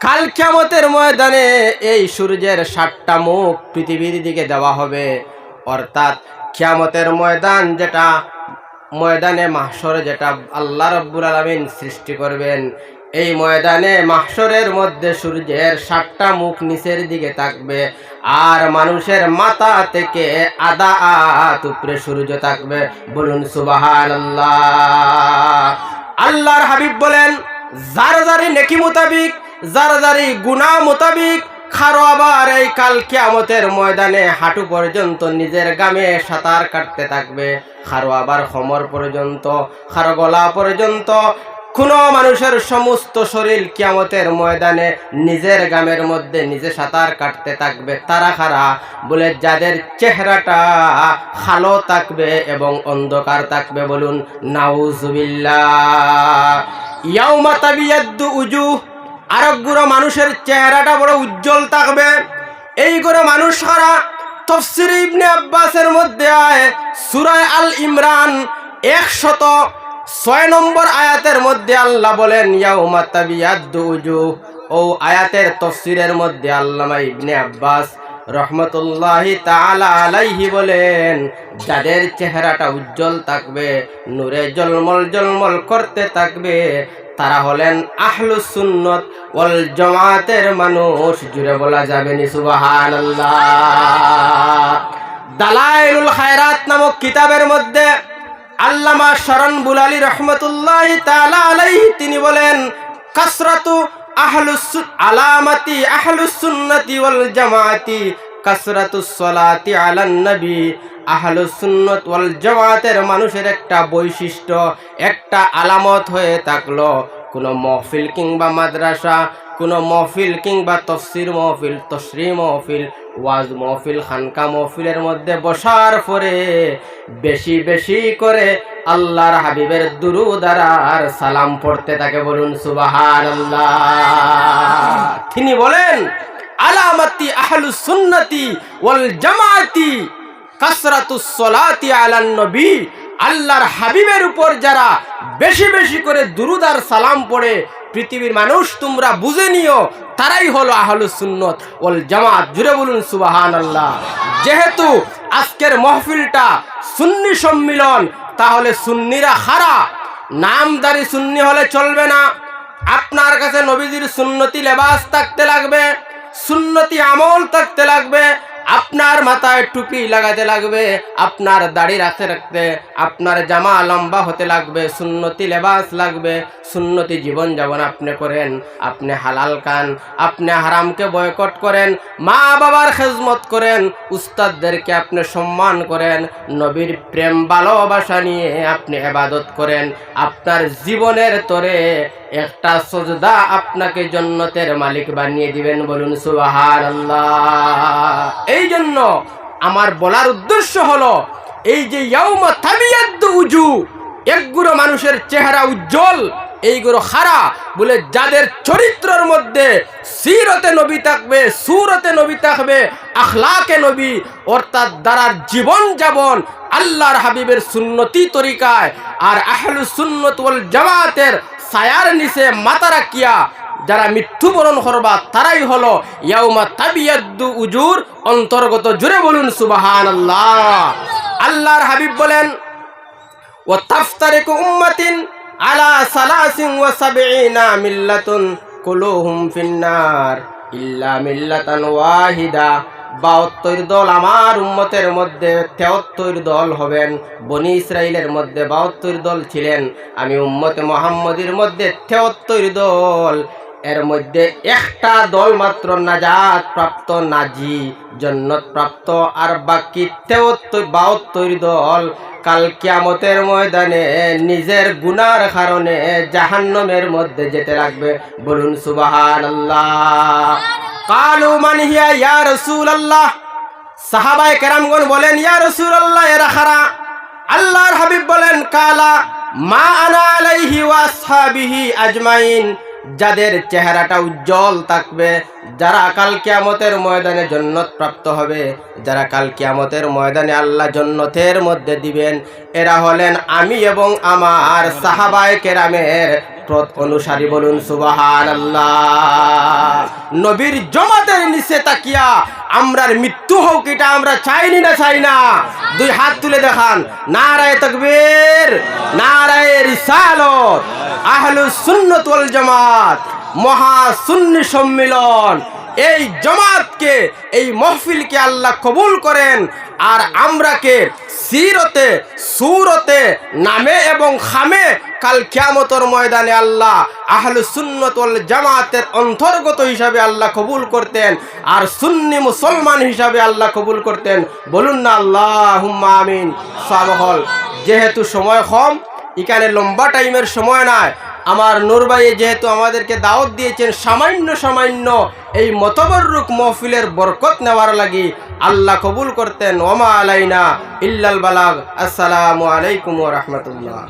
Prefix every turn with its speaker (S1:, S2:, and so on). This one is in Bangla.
S1: কাল কিয়ামতের ময়দানে এই সূর্যের 7টা মুখ পৃথিবীর দিকে দেওয়া হবে। অর্থাৎ কিয়ামতের ময়দান যেটা ময়দানে মাহশর, যেটা আল্লাহ রাব্বুল আলামিন সৃষ্টি করবেন, এই ময়দানে মাহশরের মধ্যে সূর্যের 7টা মুখ নিচের দিকে থাকবে, আর মানুষের মাথা থেকে আধা হাত উপরে সূর্য থাকবে। বলুন সুবহানাল্লাহ। আল্লাহর হাবিব বলেন, যার যারি নেকি মোতাবিক, যার যারি গুনাহ মোতাবিক খারো আবার এই কাল কিয়ামতের ময়দানে হাঁটু পর্যন্ত নিজের গামে সাঁতার কাটতে থাকবে। খারো আবার খমর পর্যন্ত, খারো গলা পর্যন্ত কোনো মানুষের সমস্ত শরীর কিয়ামতের ময়দানে নিজের গামের মধ্যে নিজে সাঁতার কাটতে থাকবে। তারা খারা বলে, যাদের চেহারাটা কালো থাকবে এবং অন্ধকার থাকবে। বলুন নাউজুবিল্লাহ। ইয়াউমা তাবিয়াদ্দু উজুহ, আরেকগুলো মানুষের চেহারাটা বড় উজ্জ্বল থাকবে। এইগুলো মানুষ সারা তাফসীর ইবনে আব্বাসের মধ্যে আয় সূরা আল ইমরান 106 নম্বর আয়াতের মধ্যে আল্লাহ বলেন ইয়াউমা তাবিয়াদ্দু উজুহ। ও আয়াতের তাফসীরের মধ্যে আল্লামা ইবনে আব্বাস রহমতুল্লাহি তাআলা আলাইহি বলেন, যাদের চেহারাটা উজ্জ্বল থাকবে, নূরে জলমল জলমল করতে থাকবে, তারা হলেন আহলুস সুন্নাত ওয়াল জামাতের মানুষ। জুড়ে বলা যাবে নি সুবহানাল্লাহ। দালাইলুল খায়রাত নামক কিতাবের মধ্যে আল্লামা শরণ বুলালি রহমতুল্লাহি তাআলা আলাইহি তিনি বলেন, কাসরাতু আলামাতি আহলুস সুন্নাতি ওয়াল জামাতি কাসরাতুস সালাতি আলান নবী। আহলুস সুন্নাত ওয়াল জামাতের মানুষের একটা বৈশিষ্ট্য, একটা আলামত হয়ে থাকলো, কোনো মহফিল কিংবা মাদ্রাসা, কোনো মহফিল কিংবা তফসির মহফিল, তশরিহ মহফিল, ওয়াজ মহফিল, খানকা মহফিলের মধ্যে বসার পরে বেশি বেশি করে আল্লাহর হাবিবের দুরূদ আর সালাম পড়তে থাকে। বলুন সুবহানাল্লাহ। তিনি বলেন, আলামাতি আহলুস সুন্নতি ওয়াল জামাতি কাসরাতুস সালাতি আলান নবী। আল্লাহর হাবিবের উপর যারা বেশি বেশি করে দুরূদ আর সালাম পড়ে, পৃথিবীর মানুষ তোমরা বুঝে নিও, তারাই হলো আহলুস সুন্নাত ওয়াল জামাত। জুড়ে বলুন সুবহানাল্লাহ। যেহেতু আজকের মাহফিলটা সুন্নি সম্মিলন, তাহলে সুন্নিরা খারা, নামদারি সুন্নি হলে চলবে না। আপনার কাছে নবীজির সুন্নতি লেবাস থাকতে লাগবে, সুন্নতি আমল থাকতে লাগবে, আপনার মাথায় টুপি লাগাতে লাগবে, আপনার দাড়ি রাখতে আপনার জামা লম্বা হতে লাগবে, সুন্নতি লেবাস লাগবে, সুন্নতি জীবন যাপন আপনি করেন, আপনি হালাল খান, আপনি হারামকে বয়কট করেন, মা বাবার খেজমত করেন, উস্তাদদেরকে আপনি সম্মান করেন, নবীর প্রেম ভালোবাসা নিয়ে আপনি ইবাদত করেন, আপনার জীবনের তরে একটা সজদা আপনাকে জান্নাতের মালিক বানিয়ে দিবেন। বলুন সুবহানাল্লাহ। এই জন্য আমার বলার উদ্দেশ্য হলো, এই যে ইয়াউমা তাবিয়াদ্দু উজুহ, একগুলো মানুষের চেহারা উজ্জ্বল, এইগুলো খারা বলে, যাদের চরিত্রের মধ্যে সিরতে নবী থাকবে, সুরতে নবী থাকবে, আখলাকে নবী, অর্থাৎ দ্বারার জীবন যাপন আল্লাহর হাবিবের সুন্নতি তরিকায়, আর আহলুস সুন্নাত ওয়াল জামাতের ছায়ার নিচে মাথা রাখিয়া যারা মৃত্যুবরণ করবা, তারাই হলো ইয়াউমা তাবিয়াদ্দু উজুর অন্তর্গত। জুড়ে বলুন সুবহানাল্লাহ। আল্লাহর হাবিব বলেন, ওয়া তাফতারিকু উম্মাতিন আলা সালাসিন ওয়া সাবঈনা মিল্লাতুন কুলুহুম ফিন্নার ইল্লা মিল্লাতান ওয়াহিদা। 72 দল আমার উম্মতের মধ্যে 73 দল হবেন। বনি ইসরাইলের মধ্যে 72 দল ছিলেন, আমি উম্মতে মুহাম্মদের মধ্যে 73 দল। এর মধ্যে একটা দল মাত্র নাজাত প্রাপ্ত, নাজি, জান্নাত প্রাপ্ত, আর বাকি 72 দল কাল কিয়ামতের ময়দানে নিজের গুনার কারণে জাহান্নামের মধ্যে যেতে লাগবে। বলুন সুবহানাল্লাহ। কালু মান হিয়া ইয়া রাসূলুল্লাহ। সাহাবায়ে কেরামগণ বলেন, ইয়া রাসূলুল্লাহ, এরা কারা? আল্লাহর হাবিব বলেন, কালা মা আনা আলাইহি ওয়া আসহাবিহি আজমাইন। যাদের চেহারাটা উজ্জ্বল থাকবে, যারা কাল কিয়ামতের ময়দানে জান্নাত প্রাপ্ত হবে, যারা কাল কিয়ামতের ময়দানে আল্লাহ জান্নাতের মধ্যে দিবেন, এরা হলেন আমি এবং আমার সাহাবায়ে কেরামের পথ অনুসারী বলুন সুবহানাল্লাহ। নবীর জমাতের নিচে তাকিয়া আমরার মৃত্যু হোক এটা আমরা চাইনি না চাই না? দুই হাত তুলে দেখান। নারায়ে তাকবীর, নারায়ে রিসালাত। আহলুস সুন্নাত ওয়াল জামাত মহা সুন্নি সম্মিলন, এই জামাতকে, এই মাহফিলকে আল্লাহ কবুল করেন। আর আমরাকে সিরতে সুরতে নামে এবং খামে কাল কিয়ামতের ময়দানে আল্লাহ আহলুস সুন্নাত ওয়াল জামাতের অন্তর্গত হিসাবে আল্লাহ কবুল করতেন, আর সুন্নি মুসলমান হিসাবে আল্লাহ কবুল করতেন। বলুন না আল্লাহুম্মা আমিন। সাবহল, যেহেতু সময় কম, এখানে লম্বা টাইমের সময় নয়। আমার নূর ভাই যেহেতু আমাদেরকে দাওয়াত দিয়েছেন সামান্য এই মতবররুক মাহফিলের বরকত নেওয়ার লাগি, আল্লাহ কবুল করতেন। ওমা আলাইনা ইল্লাল বালাগ। আসসালামু আলাইকুম ওয়া রাহমাতুল্লাহ।